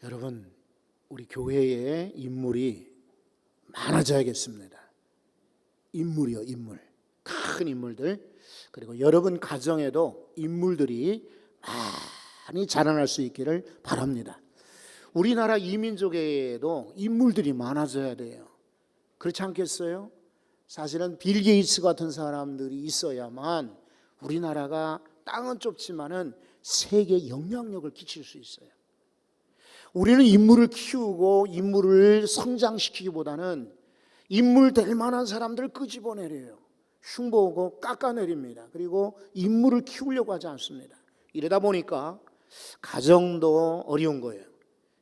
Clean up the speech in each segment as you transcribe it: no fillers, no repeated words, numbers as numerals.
여러분, 우리 교회에 인물이 많아져야겠습니다. 인물이요, 인물. 큰 인물들. 그리고 여러분 가정에도 인물들이 많이 자라날 수 있기를 바랍니다. 우리나라 이민족에도 인물들이 많아져야 돼요. 그렇지 않겠어요? 사실은 빌 게이츠 같은 사람들이 있어야만 우리나라가 땅은 좁지만은 세계에 영향력을 끼칠 수 있어요. 우리는 인물을 키우고 인물을 성장시키기보다는 인물 될 만한 사람들을 끄집어내려요. 흉보고 깎아내립니다. 그리고 인물을 키우려고 하지 않습니다. 이러다 보니까 가정도 어려운 거예요.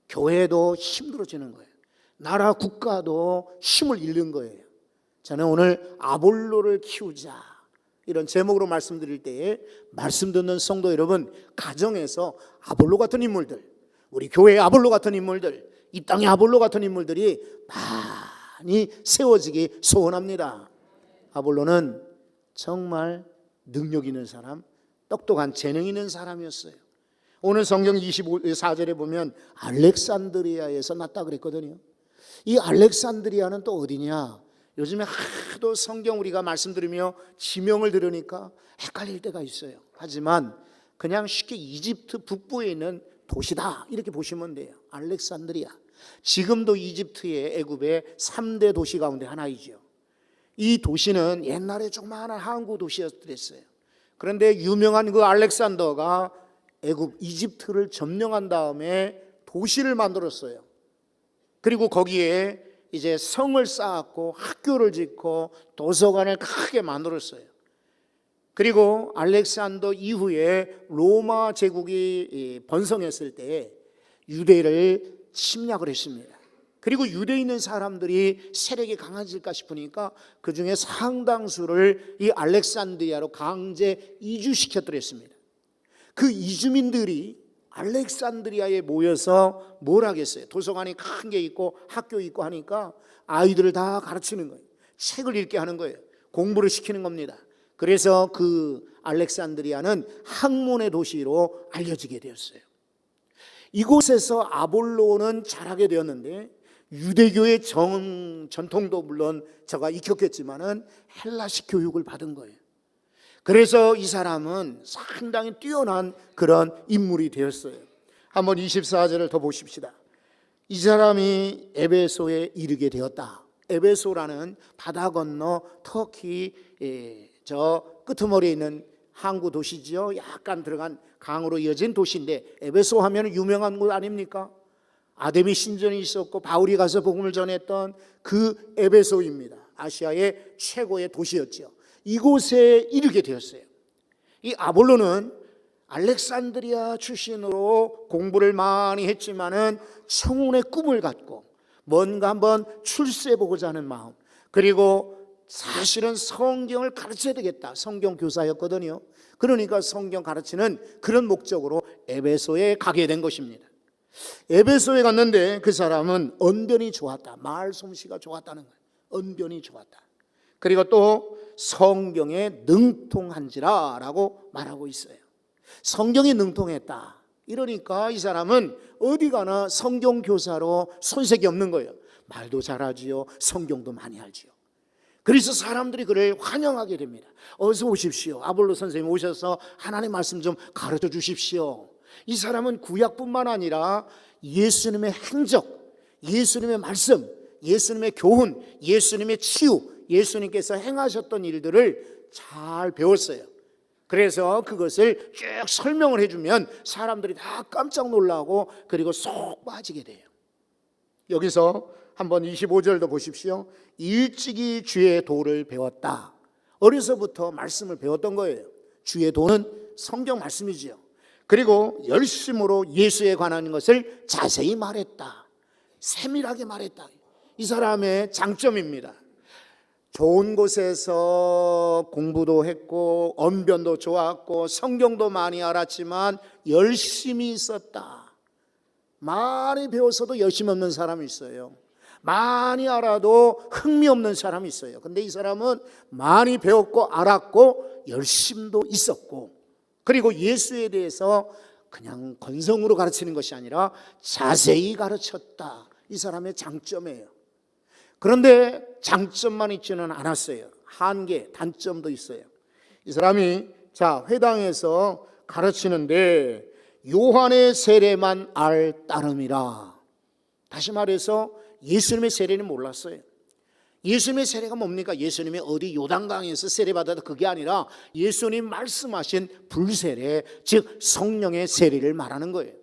교회도 힘들어지는 거예요. 나라 국가도 힘을 잃는 거예요. 저는 오늘 아볼로를 키우자 이런 제목으로 말씀드릴 때에 말씀 듣는 성도 여러분, 가정에서 아볼로 같은 인물들, 우리 교회의 아볼로 같은 인물들, 이 땅의 아볼로 같은 인물들이 많이 세워지기 소원합니다. 아볼로는 정말 능력 있는 사람, 똑똑한 재능 있는 사람이었어요. 오늘 성경 24절에 보면 알렉산드리아에서 났다 그랬거든요. 이 알렉산드리아는 또 어디냐? 요즘에 하도 성경 우리가 말씀드리며 지명을 들으니까 헷갈릴 때가 있어요. 하지만 그냥 쉽게 이집트 북부에 있는 도시다 이렇게 보시면 돼요. 알렉산드리아. 지금도 이집트의 애굽의 3대 도시 가운데 하나이죠. 이 도시는 옛날에 조그마한 항구 도시였더랬어요. 그런데 유명한 그 알렉산더가 애굽 이집트를 점령한 다음에 도시를 만들었어요. 그리고 거기에 이제 성을 쌓았고 학교를 짓고 도서관을 크게 만들었어요. 그리고 알렉산더 이후에 로마 제국이 번성했을 때 유대를 침략을 했습니다. 그리고 유대에 있는 사람들이 세력이 강해질까 싶으니까 그 중에 상당수를 이 알렉산드리아로 강제 이주시켰더랬습니다. 그 이주민들이 알렉산드리아에 모여서 뭘 하겠어요? 도서관이 큰 게 있고 학교 있고 하니까 아이들을 다 가르치는 거예요. 책을 읽게 하는 거예요. 공부를 시키는 겁니다. 그래서 그 알렉산드리아는 학문의 도시로 알려지게 되었어요. 이곳에서 아볼로는 자라게 되었는데 유대교의 전통도 물론 저가 익혔겠지만은 헬라식 교육을 받은 거예요. 그래서 이 사람은 상당히 뛰어난 그런 인물이 되었어요. 한번 24절을 더 보십시다. 이 사람이 에베소에 이르게 되었다. 에베소라는 바다 건너 터키 저 끄트머리에 있는 항구 도시지요. 약간 들어간 강으로 이어진 도시인데 에베소 하면 유명한 곳 아닙니까? 아데미 신전이 있었고 바울이 가서 복음을 전했던 그 에베소입니다. 아시아의 최고의 도시였죠. 이곳에 이르게 되었어요. 이 아볼로는 알렉산드리아 출신으로 공부를 많이 했지만은 청운의 꿈을 갖고 뭔가 한번 출세해보고자 하는 마음, 그리고 사실은 성경을 가르쳐야 되겠다. 성경 교사였거든요. 그러니까 성경 가르치는 그런 목적으로 에베소에 가게 된 것입니다. 에베소에 갔는데 그 사람은 언변이 좋았다. 말 솜씨가 좋았다는 거예요. 언변이 좋았다. 그리고 또 성경에 능통한지라 라고 말하고 있어요. 성경에 능통했다. 이러니까 이 사람은 어디 가나 성경 교사로 손색이 없는 거예요. 말도 잘하지요. 성경도 많이 알지요. 그래서 사람들이 그를 환영하게 됩니다. 어서 오십시오. 아볼로 선생님 오셔서 하나님의 말씀 좀 가르쳐 주십시오. 이 사람은 구약뿐만 아니라 예수님의 행적, 예수님의 말씀, 예수님의 교훈, 예수님의 치유, 예수님께서 행하셨던 일들을 잘 배웠어요. 그래서 그것을 쭉 설명을 해주면 사람들이 다 깜짝 놀라고 그리고 쏙 빠지게 돼요. 여기서 한번 25절도 보십시오. 일찍이 주의 도를 배웠다. 어려서부터 말씀을 배웠던 거예요. 주의 도는 성경 말씀이지요. 그리고 열심으로 예수에 관한 것을 자세히 말했다. 세밀하게 말했다. 이 사람의 장점입니다. 좋은 곳에서 공부도 했고 언변도 좋았고 성경도 많이 알았지만 열심히 있었다. 많이 배워서도 열심히 없는 사람이 있어요. 많이 알아도 흥미 없는 사람이 있어요. 근데 이 사람은 많이 배웠고 알았고 열심도 있었고 그리고 예수에 대해서 그냥 건성으로 가르치는 것이 아니라 자세히 가르쳤다. 이 사람의 장점이에요. 그런데 장점만 있지는 않았어요. 한계, 단점도 있어요. 이 사람이 회당에서 가르치는데 요한의 세례만 알 따름이라. 다시 말해서 예수님의 세례는 몰랐어요. 예수님의 세례가 뭡니까? 예수님이 어디 요단강에서 세례받아도 그게 아니라 예수님 말씀하신 불세례, 즉 성령의 세례를 말하는 거예요.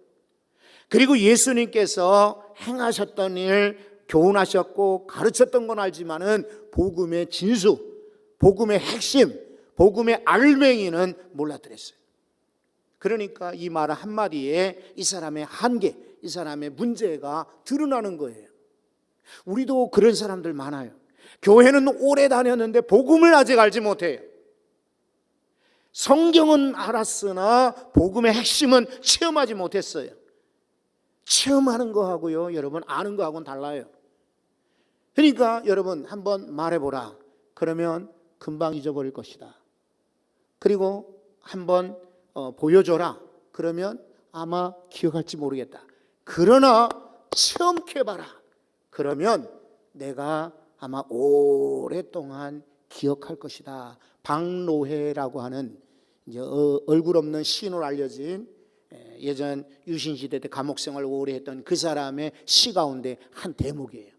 그리고 예수님께서 행하셨던 일, 교훈하셨고 가르쳤던 건 알지만은 복음의 진수, 복음의 핵심, 복음의 알맹이는 몰랐더랬어요. 그러니까 이 말 한마디에 이 사람의 한계, 이 사람의 문제가 드러나는 거예요. 우리도 그런 사람들 많아요. 교회는 오래 다녔는데 복음을 아직 알지 못해요. 성경은 알았으나 복음의 핵심은 체험하지 못했어요. 체험하는 거하고요, 여러분 아는 거하고는 달라요. 그러니까 여러분 한번 말해보라. 그러면 금방 잊어버릴 것이다. 그리고 한번 보여줘라. 그러면 아마 기억할지 모르겠다. 그러나 체험해봐라. 그러면 내가 아마 오랫동안 기억할 것이다. 박노해라고 하는 이제 얼굴 없는 시인으로 알려진 예전 유신시대 때 감옥생활을 오래 했던 그 사람의 시 가운데 한 대목이에요.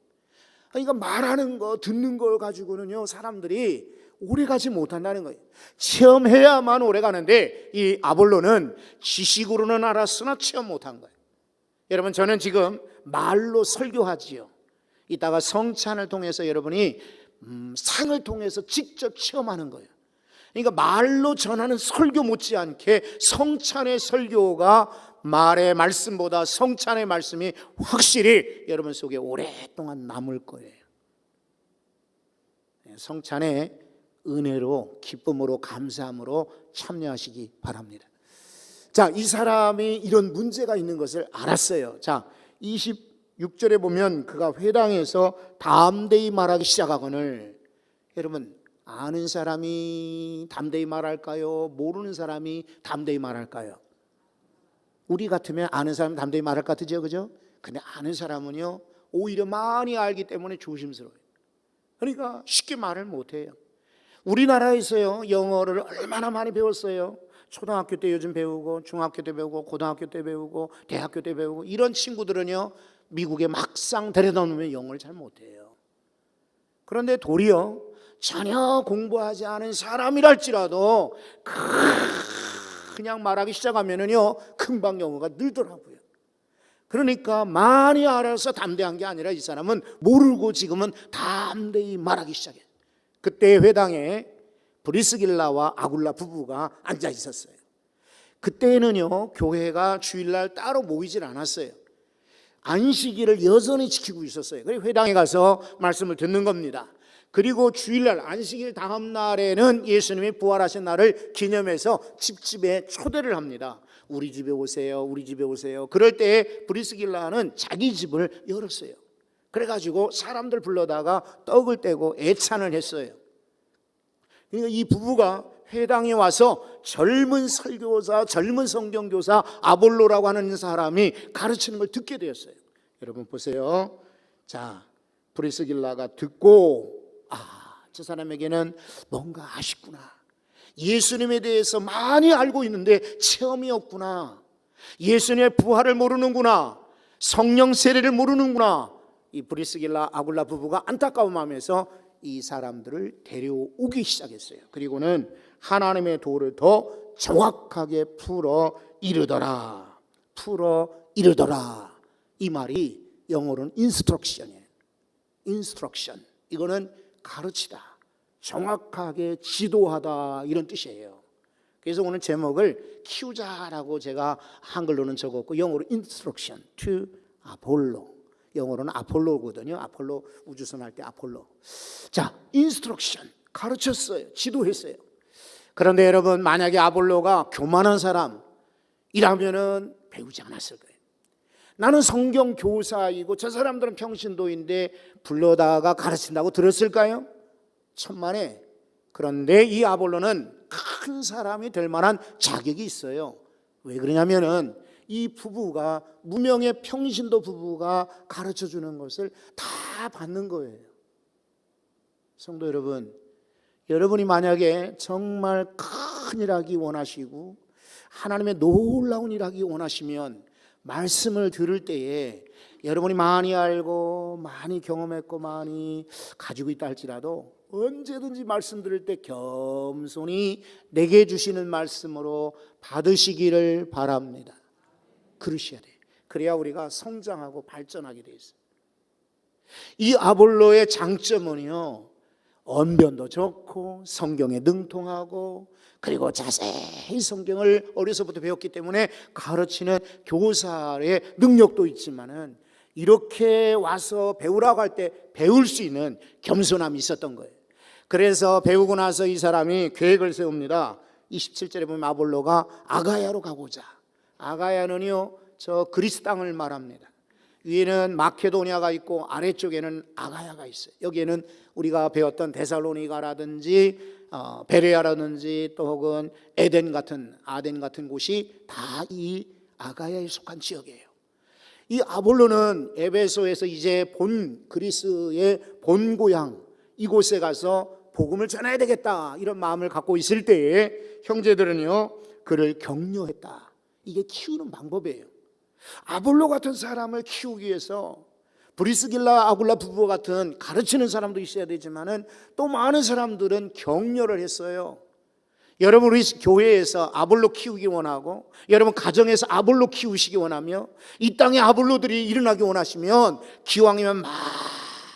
그러니까 말하는 거, 듣는 걸 가지고는요, 사람들이 오래 가지 못한다는 거예요. 체험해야만 오래 가는데 이 아볼로는 지식으로는 알았으나 체험 못한 거예요. 여러분, 저는 지금 말로 설교하지요. 이따가 성찬을 통해서 여러분이 상을 통해서 직접 체험하는 거예요. 그러니까 말로 전하는 설교 못지않게 성찬의 설교가 말의 말씀보다 성찬의 말씀이 확실히 여러분 속에 오랫동안 남을 거예요. 성찬의 은혜로, 기쁨으로, 감사함으로 참여하시기 바랍니다. 이 사람이 이런 문제가 있는 것을 알았어요. 26절에 보면 그가 회당에서 담대히 말하기 시작하거늘. 여러분, 아는 사람이 담대히 말할까요? 모르는 사람이 담대히 말할까요? 우리 같으면 아는 사람 담대히 말할 것 같으죠, 그죠? 근데 아는 사람은요, 오히려 많이 알기 때문에 조심스러워요. 그러니까 쉽게 말을 못해요. 우리나라에서요, 영어를 얼마나 많이 배웠어요? 초등학교 때 요즘 배우고, 중학교 때 배우고, 고등학교 때 배우고, 대학교 때 배우고, 이런 친구들은요, 미국에 막상 데려다 놓으면 영어를 잘 못해요. 그런데 도리어 전혀 공부하지 않은 사람이랄지라도 그냥 말하기 시작하면은요, 금방 영어가 늘더라고요. 그러니까 많이 알아서 담대한 게 아니라 이 사람은 모르고 지금은 담대히 말하기 시작해요. 그때 회당에 브리스길라와 아굴라 부부가 앉아 있었어요. 그때는요, 교회가 주일날 따로 모이질 않았어요. 안식일을 여전히 지키고 있었어요. 그래서 회당에 가서 말씀을 듣는 겁니다. 그리고 주일날 안식일 다음 날에는 예수님이 부활하신 날을 기념해서 집집에 초대를 합니다. 우리 집에 오세요, 우리 집에 오세요. 그럴 때 브리스길라는 자기 집을 열었어요. 그래가지고 사람들 불러다가 떡을 떼고 애찬을 했어요. 그러니까 이 부부가 회당에 와서 젊은 설교사, 젊은 성경교사 아볼로라고 하는 사람이 가르치는 걸 듣게 되었어요. 여러분 보세요. 브리스길라가 듣고, 저 사람에게는 뭔가 아쉽구나. 예수님에 대해서 많이 알고 있는데 체험이 없구나. 예수님의 부활을 모르는구나. 성령 세례를 모르는구나. 이 브리스길라 아굴라 부부가 안타까운 마음에서 이 사람들을 데려오기 시작했어요. 그리고는 하나님의 도를 더 정확하게 풀어 이르더라. 풀어 이르더라. 이 말이 영어로는 인스트럭션이에요. 인스트럭션. 이거는 가르치다, 정확하게 지도하다, 이런 뜻이에요. 그래서 오늘 제목을 키우자라고 제가 한글로는 적었고 영어로 instruction to 아폴로, 영어로는 아폴로거든요. 아폴로 우주선 할 때 아폴로. instruction, 가르쳤어요. 지도했어요. 그런데 여러분, 만약에 아폴로가 교만한 사람이라면은 배우지 않았을 거예요. 나는 성경 교사이고 저 사람들은 평신도인데 불러다가 가르친다고 들었을까요? 천만에. 그런데 이 아볼로는 큰 사람이 될 만한 자격이 있어요. 왜 그러냐면은 이 부부가, 무명의 평신도 부부가 가르쳐주는 것을 다 받는 거예요. 성도 여러분, 여러분이 만약에 정말 큰 일 하기 원하시고 하나님의 놀라운 일 하기 원하시면 말씀을 들을 때에 여러분이 많이 알고 많이 경험했고 많이 가지고 있다 할지라도 언제든지 말씀 들을 때 겸손히 내게 주시는 말씀으로 받으시기를 바랍니다. 그러셔야 돼요. 그래야 우리가 성장하고 발전하게 돼 있어요. 이 아볼로의 장점은요, 언변도 좋고 성경에 능통하고 그리고 자세히 성경을 어려서부터 배웠기 때문에 가르치는 교사의 능력도 있지만은 이렇게 와서 배우라고 할 때 배울 수 있는 겸손함이 있었던 거예요. 그래서 배우고 나서 이 사람이 계획을 세웁니다. 27절에 보면 아볼로가 아가야로 가고자. 아가야는요, 저 그리스 땅을 말합니다. 위에는 마케도니아가 있고 아래쪽에는 아가야가 있어요. 여기에는 우리가 배웠던 데살로니가라든지 베레아라든지 또 혹은 아덴 같은 곳이 다 이 아가야에 속한 지역이에요. 이 아볼로는 에베소에서 이제 그리스의 본 고향 이곳에 가서 복음을 전해야 되겠다 이런 마음을 갖고 있을 때에 형제들은요, 그를 격려했다. 이게 키우는 방법이에요. 아볼로 같은 사람을 키우기 위해서 브리스길라 아굴라 부부 같은 가르치는 사람도 있어야 되지만은 또 많은 사람들은 격려를 했어요. 여러분, 우리 교회에서 아볼로 키우기 원하고 여러분 가정에서 아볼로 키우시기 원하며 이 땅에 아볼로들이 일어나기 원하시면 기왕이면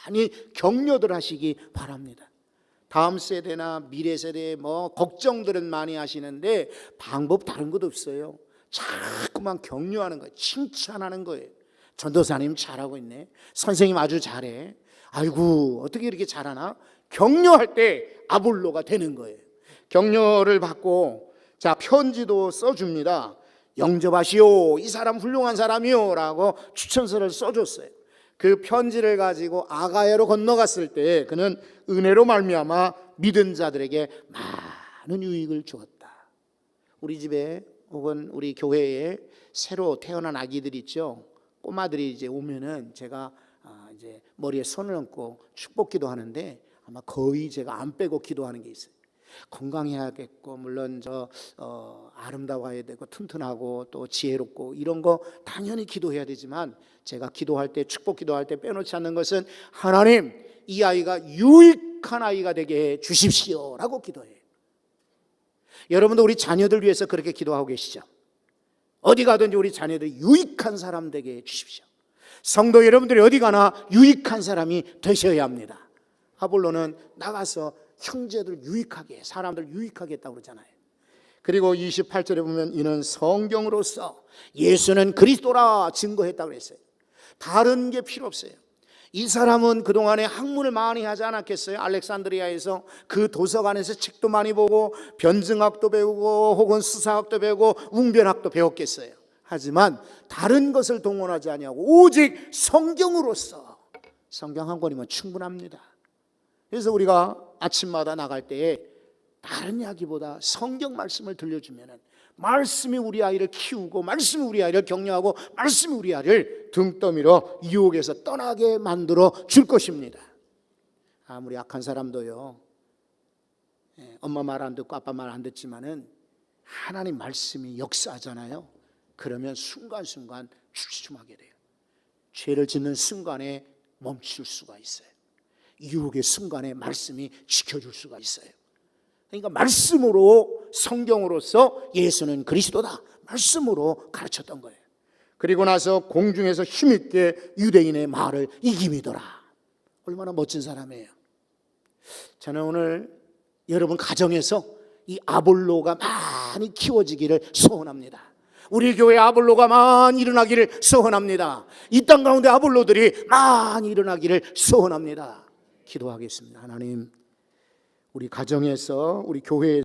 많이 격려들 하시기 바랍니다. 다음 세대나 미래 세대에 걱정들은 많이 하시는데 방법 다른 것도 없어요. 자꾸만 격려하는 거예요. 칭찬하는 거예요. 전도사님 잘하고 있네. 선생님 아주 잘해. 아이고 어떻게 이렇게 잘하나? 격려할 때 아볼로가 되는 거예요. 격려를 받고 자 편지도 써줍니다. 영접하시오. 이 사람 훌륭한 사람이요 라고 추천서를 써줬어요. 그 편지를 가지고 아가야로 건너갔을 때 그는 은혜로 말미암아 믿은 자들에게 많은 유익을 주었다. 우리 집에 혹은 우리 교회에 새로 태어난 아기들 있죠. 꼬마들이 이제 오면은 제가 이제 머리에 손을 얹고 축복 기도하는데 아마 거의 제가 안 빼고 기도하는 게 있어요. 건강해야겠고 물론 아름다워야 되고 튼튼하고 또 지혜롭고 이런 거 당연히 기도해야 되지만 제가 기도할 때 축복 기도할 때 빼놓지 않는 것은 하나님 이 아이가 유익한 아이가 되게 해 주십시오라고 기도해요. 여러분도 우리 자녀들 위해서 그렇게 기도하고 계시죠? 어디 가든지 우리 자녀들 유익한 사람 되게 해 주십시오. 성도 여러분들이 어디 가나 유익한 사람이 되셔야 합니다. 아볼로는 나가서 형제들 유익하게 사람들 유익하게 했다고 그러잖아요. 그리고 28절에 보면 이는 성경으로서 예수는 그리스도라 증거했다고 그랬어요. 다른 게 필요 없어요. 이 사람은 그동안에 학문을 많이 하지 않았겠어요? 알렉산드리아에서 그 도서관에서 책도 많이 보고 변증학도 배우고 혹은 수사학도 배우고 웅변학도 배웠겠어요? 하지만 다른 것을 동원하지 아니하고 오직 성경으로서 성경 한 권이면 충분합니다. 그래서 우리가 아침마다 나갈 때에 다른 이야기보다 성경 말씀을 들려주면은 말씀이 우리 아이를 키우고 말씀이 우리 아이를 격려하고 말씀이 우리 아이를 등더미로 유혹에서 떠나게 만들어 줄 것입니다. 아무리 악한 사람도요 엄마 말 안 듣고 아빠 말 안 듣지만은 하나님 말씀이 역사하잖아요. 그러면 순간순간 주춤하게 돼요. 죄를 짓는 순간에 멈출 수가 있어요. 유혹의 순간에 말씀이 지켜줄 수가 있어요. 그러니까 말씀으로 성경으로서 예수는 그리스도다 말씀으로 가르쳤던 거예요. 그리고 나서 공중에서 힘있게 유대인의 말을 이김이더라. 얼마나 멋진 사람이에요. 저는 오늘 여러분 가정에서 이 아볼로가 많이 키워지기를 소원합니다. 우리 교회 아볼로가 많이 일어나기를 소원합니다. 이 땅 가운데 아볼로들이 많이 일어나기를 소원합니다. 기도하겠습니다. 하나님, 우리 가정에서 우리 교회에서